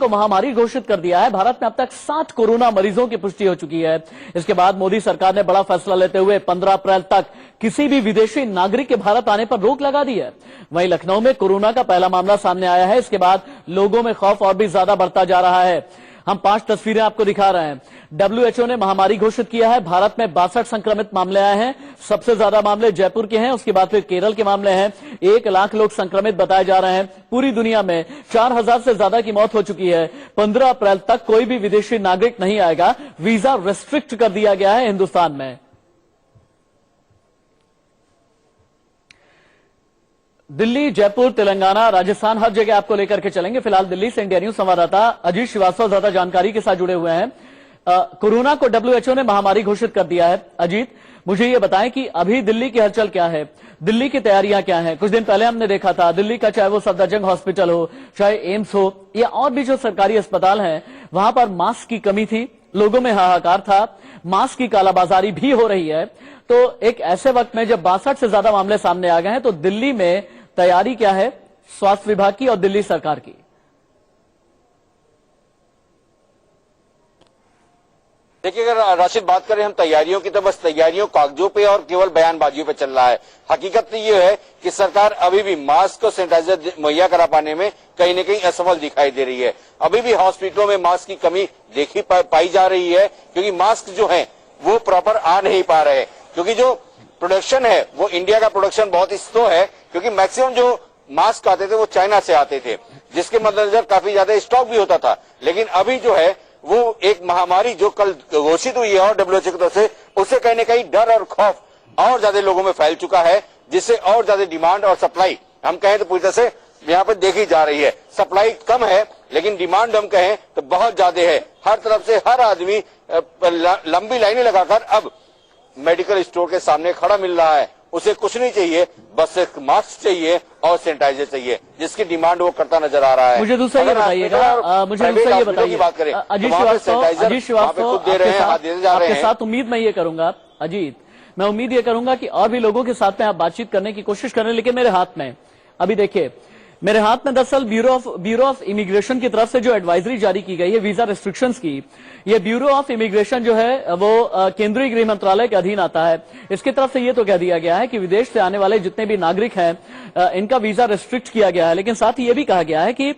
को महामारी घोषित कर दिया है। भारत में अब तक 7 कोरोना मरीजों की पुष्टि हो चुकी है। इसके बाद मोदी सरकार ने बड़ा फैसला लेते हुए 15 अप्रैल तक किसी भी विदेशी नागरिक के भारत आने पर रोक लगा दी है। वहीं लखनऊ में कोरोना का पहला मामला सामने आया है। इसके बाद लोगों में खौफ और भी ज्यादा बढ़ता जा रहा है। हम 5 तस्वीरें आपको दिखा रहे हैं। WHO ने महामारी घोषित किया है। भारत में 62 संक्रमित मामले आए हैं। सबसे ज्यादा मामले जयपुर के हैं, उसके बाद फिर केरल के मामले हैं। 1 लाख लोग संक्रमित बताए जा रहे हैं। पूरी दुनिया में 4000 से ज्यादा की मौत हो चुकी है। 15 अप्रैल तक कोई भी विदेशी नागरिक नहीं आएगा। वीजा रिस्ट्रिक्ट कर दिया गया है हिंदुस्तान में। दिल्ली, जयपुर, तेलंगाना, राजस्थान, हर जगह आपको लेकर के चलेंगे। फिलहाल दिल्ली से इंडिया न्यूज संवाददाता अजीत श्रीवास्तव ज्यादा जानकारी के साथ जुड़े हुए हैं। कोरोना को WHO ने महामारी घोषित कर दिया है। अजीत, मुझे ये बताएं कि अभी दिल्ली की हलचल क्या है, दिल्ली की तैयारियां क्या हैं? कुछ दिन पहले हमने देखा था दिल्ली का, चाहे वो सफदरजंग हॉस्पिटल हो, चाहे एम्स हो या और भी जो सरकारी अस्पताल हैं, वहां पर मास्क की कमी थी, लोगों में हाहाकार था, मास्क की कालाबाजारी भी हो रही है। तो एक ऐसे वक्त में जब 62 से ज्यादा मामले सामने आ गए हैं, तो दिल्ली में तैयारी क्या है स्वास्थ्य विभाग की और दिल्ली सरकार की? देखिए, अगर राशिद बात करें हम तैयारियों की, तो बस तैयारियों कागजों पे और केवल बयानबाजियों पे चल रहा है। हकीकत तो ये है कि सरकार अभी भी मास्क और सैनिटाइजर मुहैया करा पाने में कहीं न कहीं असफल दिखाई दे रही है। अभी भी हॉस्पिटलों में मास्क की कमी देखी पाई जा रही है, क्योंकि मास्क जो है वो प्रॉपर आ नहीं पा रहे, क्योंकि जो प्रोडक्शन है वो इंडिया का प्रोडक्शन बहुत ही स्लो है, क्योंकि मैक्सिमम जो मास्क आते थे वो चाइना से आते थे, जिसके मद्देनजर काफी ज्यादा स्टॉक भी होता था। लेकिन अभी जो है वो एक महामारी जो कल घोषित हुई है और WHO की तरफ से, उससे कहीं न कहीं डर और खौफ और ज्यादा लोगों में फैल चुका है, जिससे और ज्यादा डिमांड और सप्लाई हम कहें तो पूरी तरह से यहाँ पर देखी जा रही है। सप्लाई कम है लेकिन डिमांड हम कहें तो बहुत ज्यादा है। हर तरफ से हर आदमी लंबी लाइनें लगाकर अब मेडिकल स्टोर के सामने खड़ा मिल रहा है। उसे कुछ नहीं चाहिए, बस एक मास्क चाहिए और सैनिटाइजर चाहिए, जिसकी डिमांड वो करता नजर आ रहा है। मुझे दूसरा ये बताइएगा, मुझे दूसरा ये बताइए, बात करें अजीत श्रीवास्तव आपके साथ उम्मीद मैं ये करूंगा, अजीत मैं उम्मीद ये करूंगा कि और भी लोगों के साथ में आप बातचीत करने की कोशिश करें। लेकिन मेरे हाथ में अभी देखिए, मेरे हाथ में दरअसल ब्यूरो ऑफ इमिग्रेशन की तरफ से जो एडवाइजरी जारी की गई है वीजा रिस्ट्रिक्शंस की, ये ब्यूरो ऑफ इमिग्रेशन जो है वो केंद्रीय गृह मंत्रालय के अधीन आता है। इसकी तरफ से ये तो कह दिया गया है कि विदेश से आने वाले जितने भी नागरिक हैं इनका वीजा रिस्ट्रिक्ट किया गया है। लेकिन साथ ही ये भी कहा गया है कि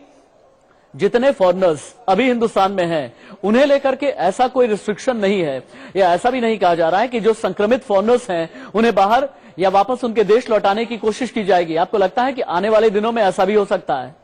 जितने फॉरेनर्स अभी हिंदुस्तान में हैं उन्हें लेकर के ऐसा कोई रिस्ट्रिक्शन नहीं है, या ऐसा भी नहीं कहा जा रहा है कि जो संक्रमित फॉरेनर्स हैं उन्हें बाहर या वापस उनके देश लौटाने की कोशिश की जाएगी। आपको लगता है कि आने वाले दिनों में ऐसा भी हो सकता है?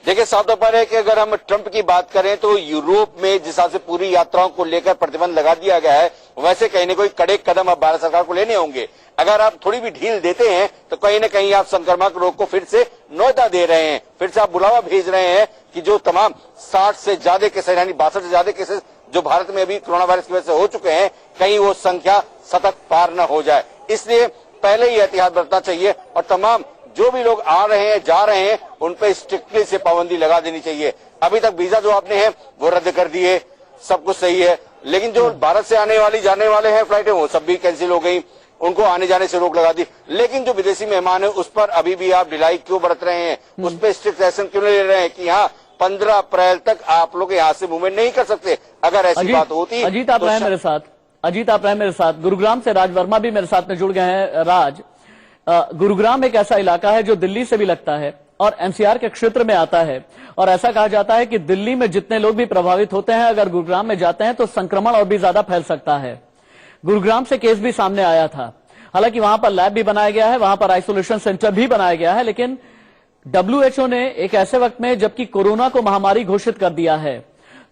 देखिए, साफ तौर पर है कि अगर हम ट्रंप की बात करें तो यूरोप में जिस हिसाब से पूरी यात्राओं को लेकर प्रतिबंध लगा दिया गया है, वैसे कहीं न कोई कड़े कदम अब भारत सरकार को लेने होंगे। अगर आप थोड़ी भी ढील देते हैं तो कहीं न कहीं आप संक्रामक रोग को फिर से न्योता दे रहे हैं, फिर से आप बुलावा भेज रहे हैं कि जो तमाम 60 से ज्यादा केसेस यानी 62 से ज्यादा केसेस जो भारत में अभी कोरोना वायरस की वजह से हो चुके हैं, कहीं वो संख्या सतत पार न हो जाए। इसलिए पहले ही एहतियात बरतना चाहिए और तमाम जो भी लोग आ रहे हैं जा रहे हैं उन पर स्ट्रिक्टली से पाबंदी लगा देनी चाहिए। अभी तक वीजा जो आपने है वो रद्द कर दिए, सब कुछ सही है, लेकिन जो भारत से आने वाली जाने वाले हैं फ्लाइटें वो सब भी कैंसिल हो गई, उनको आने जाने से रोक लगा दी। लेकिन जो विदेशी मेहमान है उस पर अभी भी आप ढिलाई क्यों बरत रहे हैं, उस पर स्ट्रिक्ट एक्शन क्यों ले रहे हैं कि हाँ 15 अप्रैल तक आप लोग यहाँ से मूवमेंट नहीं कर सकते? अगर ऐसी बात होती। अजीत आप रहे मेरे साथ, अजीत आप रहे मेरे साथ। गुरुग्राम से राज वर्मा भी मेरे साथ में जुड़ गए हैं। राज, गुरुग्राम एक ऐसा इलाका है जो दिल्ली से भी लगता है और एनसीआर के क्षेत्र में आता है, और ऐसा कहा जाता है कि दिल्ली में जितने लोग भी प्रभावित होते हैं अगर गुरुग्राम में जाते हैं तो संक्रमण और भी ज्यादा फैल सकता है। गुरुग्राम से केस भी सामने आया था, हालांकि वहां पर लैब भी बनाया गया है, वहां पर आइसोलेशन सेंटर भी बनाया गया है। लेकिन WHO ने एक ऐसे वक्त में जबकि कोरोना को महामारी घोषित कर दिया है,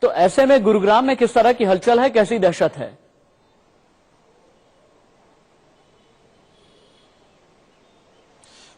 तो ऐसे में गुरुग्राम में किस तरह की हलचल है, कैसी दहशत है?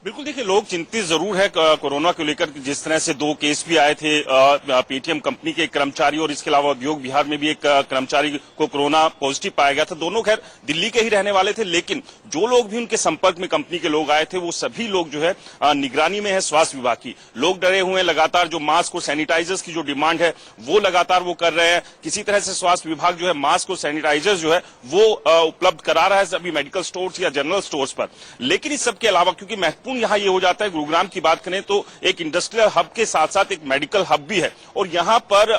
बिल्कुल, देखिए लोग चिंतित जरूर है कोरोना को लेकर। जिस तरह से 2 केस भी आए थे पेटीएम कंपनी के कर्मचारी और इसके अलावा उद्योग विहार में भी एक कर्मचारी को कोरोना पॉजिटिव पाया गया था। दोनों खैर दिल्ली के ही रहने वाले थे, लेकिन जो लोग भी उनके संपर्क में कंपनी के लोग आए थे वो सभी लोग जो है निगरानी में है स्वास्थ्य विभाग की। लोग डरे हुए हैं, लगातार जो मास्क और सैनिटाइजर्स की जो डिमांड है वो लगातार वो कर रहे हैं। किसी तरह से स्वास्थ्य विभाग जो है मास्क और सैनिटाइजर्स जो है वो उपलब्ध करा रहा है सभी मेडिकल स्टोर्स या जनरल स्टोर्स पर। लेकिन इस सबके अलावा क्योंकि महत्वपूर्ण महत्वपूर्ण यहाँ ये हो जाता है, गुरुग्राम की बात करें तो एक इंडस्ट्रियल हब के साथ साथ एक मेडिकल हब भी है, और यहाँ पर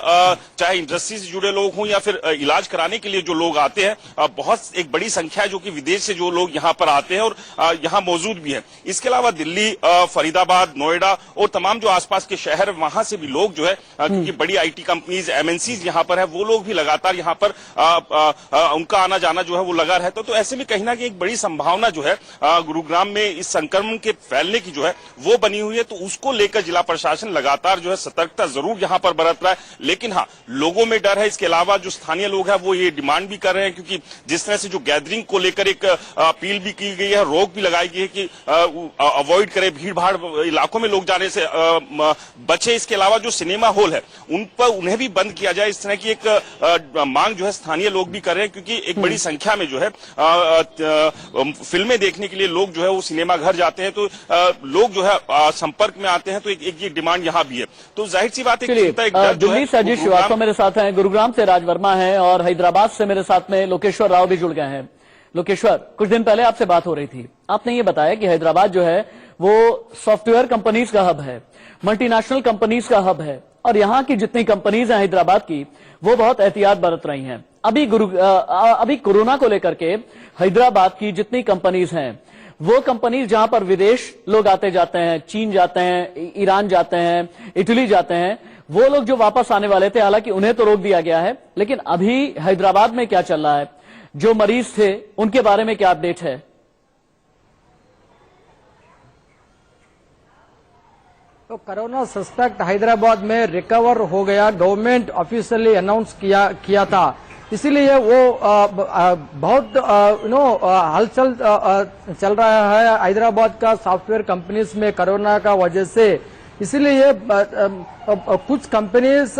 चाहे इंडस्ट्री से जुड़े लोग हों या फिर इलाज कराने के लिए जो लोग आते हैं, बहुत एक बड़ी संख्या है जो कि विदेश से जो लोग यहाँ पर आते हैं और यहाँ मौजूद भी है। इसके अलावा दिल्ली, फरीदाबाद, नोएडा और तमाम जो आसपास के शहर, वहां से भी लोग जो है, क्योंकि बड़ी आईटी कंपनीज, एमएनसीज यहाँ पर है, वो लोग भी लगातार यहाँ पर उनका आना जाना जो है वो लगा रहता है। तो ऐसे में कहीं ना कहीं एक बड़ी संभावना जो है गुरुग्राम में इस संक्रमण के फैलने की जो है वो बनी हुई है। तो उसको लेकर जिला प्रशासन लगातार जो है सतर्कता जरूर यहाँ पर बरत रहा है, लेकिन हाँ, लोगों में डर है। इसके अलावा जो स्थानीय लोग हैं वो ये डिमांड भी कर रहे हैं, क्योंकि जिस तरह से जो गैदरिंग को लेकर एक अपील भी की गई है, रोक भी लगाई गई है कि अवॉइड करें, भीड़ भाड़ इलाकों में लोग जाने से बचे। इसके अलावा जो सिनेमा हॉल है उन पर उन्हें भी बंद किया जाए, इस तरह की एक मांग जो है स्थानीय लोग भी कर रहे हैं, क्योंकि एक बड़ी संख्या में जो है फिल्में देखने के लिए लोग जो है वो सिनेमा घर जाते हैं, तो लोग जो है संपर्क में आते हैं, तो एक ये डिमांड यहाँ भी है। तो जाहिर सी बात है, दिल्ली से अजीत श्रीवास्तव मेरे साथ हैं, गुरुग्राम से राज वर्मा है और हैदराबाद से मेरे साथ में लोकेश्वर राव भी जुड़ गए हैं। लोकेश्वर, कुछ दिन पहले आपसे बात हो रही थी, आपने ये बताया कि हैदराबाद जो है वो सॉफ्टवेयर कंपनीज का हब है, मल्टीनेशनल कंपनीज का हब है, और यहाँ की जितनी कंपनीज हैं हैदराबाद की वो बहुत एहतियात बरत रही हैं। अभी कोरोना को लेकर के हैदराबाद की जितनी कंपनीज हैं, वो कंपनीज जहां पर विदेश लोग आते जाते हैं, चीन जाते हैं, ईरान जाते हैं, इटली जाते हैं, वो लोग जो वापस आने वाले थे, हालांकि उन्हें तो रोक दिया गया है, लेकिन अभी हैदराबाद में क्या चल रहा है, जो मरीज थे उनके बारे में क्या अपडेट है? तो कोरोना सस्पेक्ट हैदराबाद में रिकवर हो गया, गवर्नमेंट ऑफिशियली अनाउंस किया था, इसीलिए वो बहुत हलचल चल रहा है हैदराबाद का सॉफ्टवेयर कंपनीज में कोरोना का वजह से। इसीलिए कुछ कंपनीज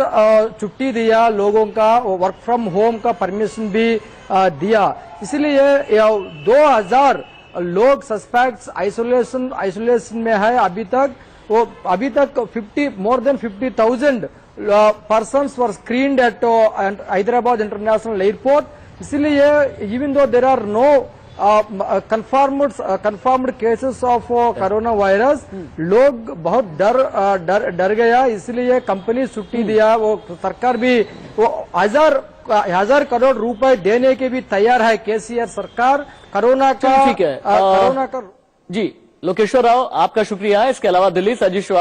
छुट्टी दिया, लोगों का वर्क फ्रॉम होम का परमिशन भी दिया। इसलिए 2000 लोग सस्पेक्ट्स आइसोलेशन में है अभी तक। वो अभी तक more than 50,000 persons were screened at Hyderabad International Airport. इसलिए even though there are no confirmed cases of coronavirus, लोग बहुत डर गया, इसलिए कंपनी छुट्टी दिया। वो सरकार भी वो 1000 करोड़ रुपए देने के भी तैयार है केसीआर सरकार कोरोना का। ठीक है, कोरोना का जी लोकेश्वर राव, आपका शुक्रिया। इसके अलावा दिल्ली से अजीत श्रीवास्तव